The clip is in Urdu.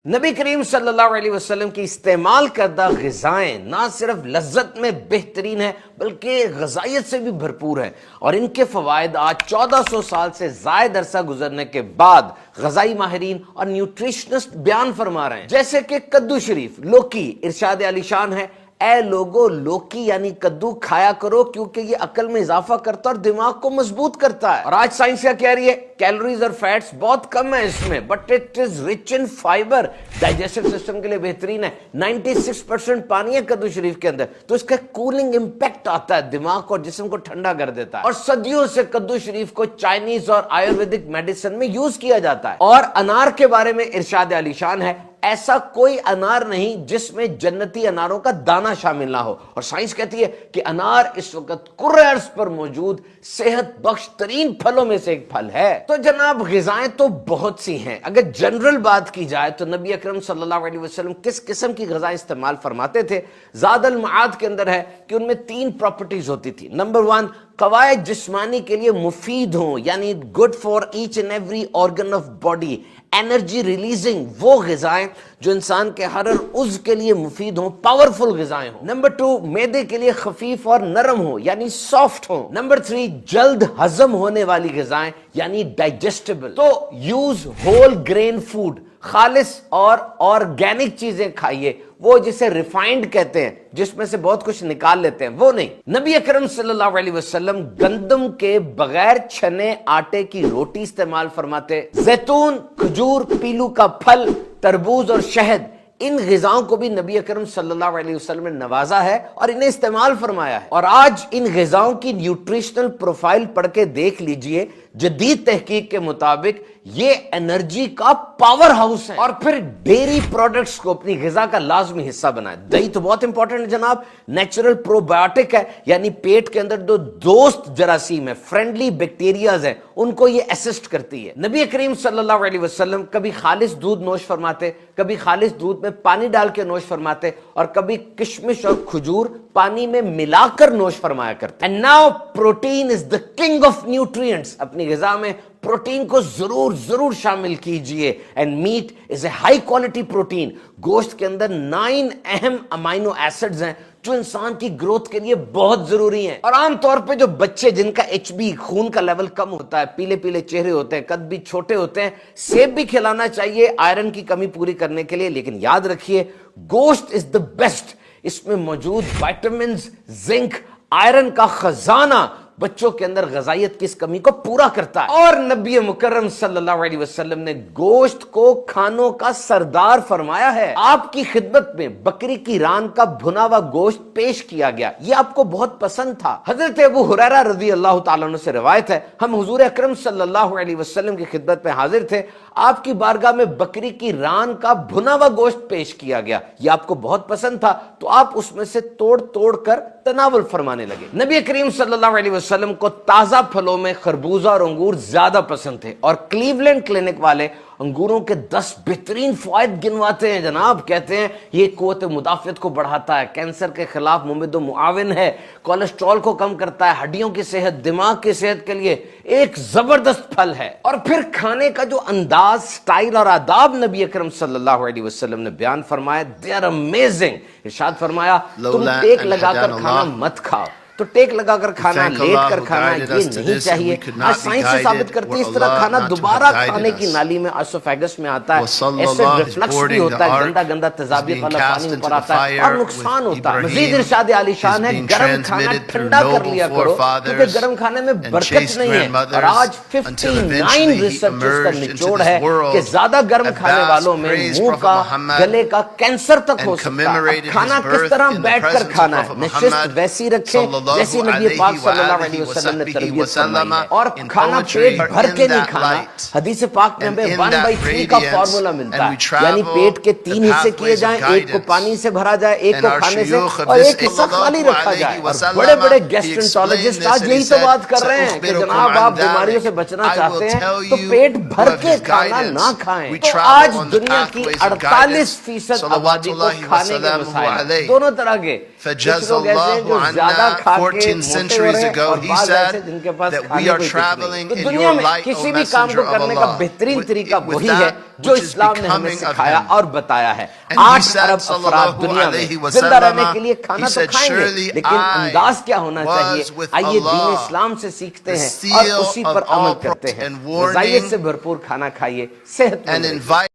نبی کریم صلی اللہ علیہ وسلم کی استعمال کردہ غذائیں نہ صرف لذت میں بہترین ہیں بلکہ غذائیت سے بھی بھرپور ہیں، اور ان کے فوائد آج 1400 سال سے زائد عرصہ گزرنے کے بعد غذائی ماہرین اور نیوٹریشنسٹ بیان فرما رہے ہیں۔ جیسے کہ کدو شریف، لوکی، ارشاد علی شان ہے، اے لوگو لوکی یعنی کدو کھایا کرو کیونکہ یہ عقل میں اضافہ کرتا ہے اور دماغ کو مضبوط کرتا ہے۔ اور آج سائنس کیا کہہ رہی ہے؟ کیلوریز اور فیٹس بہت کم ہے اس میں، but it is rich in fibre, digestive system کے لیے بہترین ہے۔ 96% پانی ہے کدو شریف کے اندر، تو اس کا کولنگ امپیکٹ آتا ہے، دماغ کو اور جسم کو ٹھنڈا کر دیتا ہے۔ اور صدیوں سے کدو شریف کو چائنیز اور آیورویدک میڈیسن میں یوز کیا جاتا ہے۔ اور انار کے بارے میں ارشاد علی شان ہے، ایسا کوئی انار نہیں جس میں جنتی اناروں کا دانہ شامل نہ ہو، اور سائنس کہتی ہے کہ انار اس وقت کرۂ ارض پر موجود صحت بخش ترین پھلوں میں سے ایک پھل ہے۔ تو جناب غذائیں تو بہت سی ہیں، اگر جنرل بات کی جائے تو نبی اکرم صلی اللہ علیہ وسلم کس قسم کی غذائیں استعمال فرماتے تھے؟ زاد المعاد کے اندر ہے کہ ان میں 3 پراپرٹیز ہوتی تھی۔ نمبر 1، قواعد جسمانی کے لیے مفید ہوں، یعنی good for each and every organ of body, energy releasing, وہ غذائیں جو انسان کے ہر عضو کے لیے مفید ہوں، پاورفل غذائیں ہوں۔ نمبر 2، معدے کے لیے خفیف اور نرم ہوں، یعنی سافٹ ہوں۔ نمبر 3، جلد ہضم ہونے والی غذائیں یعنی ڈائجسٹیبل۔ تو یوز ہول گرین فوڈ، خالص اور آرگینک چیزیں کھائیے، وہ جسے ریفائنڈ کہتے ہیں، جس میں سے بہت کچھ نکال لیتے ہیں، وہ نہیں۔ نبی اکرم صلی اللہ علیہ وسلم گندم کے بغیر چھنے آٹے کی روٹی استعمال فرماتے، زیتون، کھجور، پیلو کا پھل، تربوز اور شہد، ان غذاؤں کو بھی نبی اکرم صلی اللہ علیہ وسلم نے نوازا ہے اور انہیں استعمال فرمایا ہے۔ اور آج ان غذاؤں کی نیوٹریشنل پروفائل پڑھ کے دیکھ لیجئے، جدید تحقیق کے مطابق یہ انرجی کا پاور ہاؤس ہے۔ اور پھر ڈیری پروڈکٹس کو اپنی غذا کا لازمی حصہ بنائے۔ دہی تو بہت امپورٹنٹ ہے جناب، نیچرل پروبایوٹک ہے، یعنی پیٹ کے اندر جو دوست جراثیم ہے، فرینڈلی بیکٹیریاز ہیں، ان کو یہ اسسٹ کرتی ہے۔ نبی کریم صلی اللہ علیہ وسلم کبھی خالص دودھ نوش فرماتے، کبھی خالص دودھ میں پانی ڈال کے نوش فرماتے، اور کبھی کشمش اور کھجور پانی میں ملا کر نوش فرمایا کرتے۔ And now protein is the king of nutrients، اپنی غذا میں پروٹین کو ضرور شامل کیجئے۔ And meat is a high quality protein, گوشت کے اندر 9 اہم امائنو ایسڈز ہیں جو انسان کی گروتھ کے لیے بہت ضروری ہیں۔ اور عام طور پہ جو بچے جن کا ایچ بی خون کا لیول کم ہوتا ہے، پیلے پیلے چہرے ہوتے ہیں، قد بھی چھوٹے ہوتے ہیں، سیب بھی کھلانا چاہیے آئرن کی کمی پوری کرنے کے لیے، لیکن یاد رکھیے گوشت از دا بیسٹ، اس میں موجود وائٹامنز، زنک، آئرن کا خزانہ بچوں کے اندر غذائیت کی اس کمی کو پورا کرتا ہے۔ اور نبی مکرم صلی اللہ علیہ وسلم نے گوشت کو کھانوں کا سردار فرمایا ہے۔ آپ کی خدمت میں بکری کی ران کا بھنا ہوا گوشت پیش کیا گیا، یہ آپ کو بہت پسند تھا۔ حضرت ابو ہریرہ رضی اللہ تعالیٰ عنہ سے روایت ہے، ہم حضور اکرم صلی اللہ علیہ وسلم کی خدمت میں حاضر تھے، آپ کی بارگاہ میں بکری کی ران کا بھنا ہوا گوشت پیش کیا گیا، یہ آپ کو بہت پسند تھا، تو آپ اس میں سے توڑ کر تناول فرمانے لگے۔ نبی کریم صلی اللہ علیہ وسلم کو تازہ پھلوں میں خربوزہ اور انگور زیادہ پسند تھے، اور کلیولینڈ کلینک والے انگوروں کے 10 بہترین فوائد گنواتے ہیں جناب، کہتے ہیں یہ قوت مدافعت کو بڑھاتا ہے، کینسر کے خلاف ممد و معاون ہے، کولیسٹرول کو کم کرتا ہے، ہڈیوں کی صحت، دماغ کی صحت کے لیے ایک زبردست پھل ہے۔ اور پھر کھانے کا جو انداز، سٹائل اور آداب نبی اکرم صلی اللہ علیہ وسلم نے بیان فرمایا، they are amazing۔ ارشاد فرمایا تم ٹیک لگا کر کھانا مت کھاؤ، تو ٹیک لگا کر کھانا، لیٹ کر کھانا یہ نہیں چاہیے۔ آج سائنس سے ثابت کرتی ہے اس طرح کھانا دوبارہ کھانے کی نالی میں، اسوفیگس میں آتا ہے، ایسڈ ریفلکس بھی ہوتا ہے، گندا تیزابیت والا پانی اوپر آتا ہے اور نقصان ہوتا ہے۔ مزید ارشاد عالی شان ہے، گرم کھانا ٹھنڈا کر لیا کرو کیونکہ گرم کھانے میں برکت نہیں ہے۔ اور آج 59 ریسرچرز کا نچوڑ ہے کہ زیادہ گرم کھانے والوں میں منہ کا، گلے کا کینسر تک ہو سکتا ہے۔ کھانا کس طرح بیٹھ کر کھانا ہے، نشست ویسی رکھیں جیسی نبی پاک صلی اللہ علیہ وسلم نے تربیت فرمائی ہے، اور کھانا پیٹ بھر کے نہیں کھانا۔ حدیث پاک میں ہمیں 1/3 کا فارمولا ملتا ہے، یعنی پیٹ کے 3 حصے کیے جائیں، ایک کو پانی سے بھرا جائے، ایک کو کھانے سے، اور ایک حصہ خالی رکھا جائے۔ اور بڑے بڑے گیسٹرنٹولوجسٹ آج یہی تو بات کر رہے ہیں کہ جناب آپ بیماریوں سے بچنا چاہتے ہیں تو پیٹ بھر کے کھانا نہ کھائیں۔ تو آج دنیا کی 48% آبادی کو کھانے کے مسائل دونوں طرح کے، کچھ لوگ ایسے ہیں جو زیادہ کھا کے موٹے ہو رہے ہیں اور بعض ایسے جن کے پاس کھانے کوئی کچھ نہیں. تو دنیا میں کسی بھی کام کو کرنے کا بہترین طریقہ وہی ہے جو اسلام نے ہمیں سکھایا اور بتایا ہے. 8 ارب افراد دنیا میں زندہ رہنے کے لیے کھانا تو کھائیں گے, لیکن انداز کیا ہونا چاہیے؟ آئیے دین اسلام سے سیکھتے ہیں اور اسی پر عمل کرتے ہیں. غذائیت سے بھرپور کھانا کھائیے, صحت مند رہیے.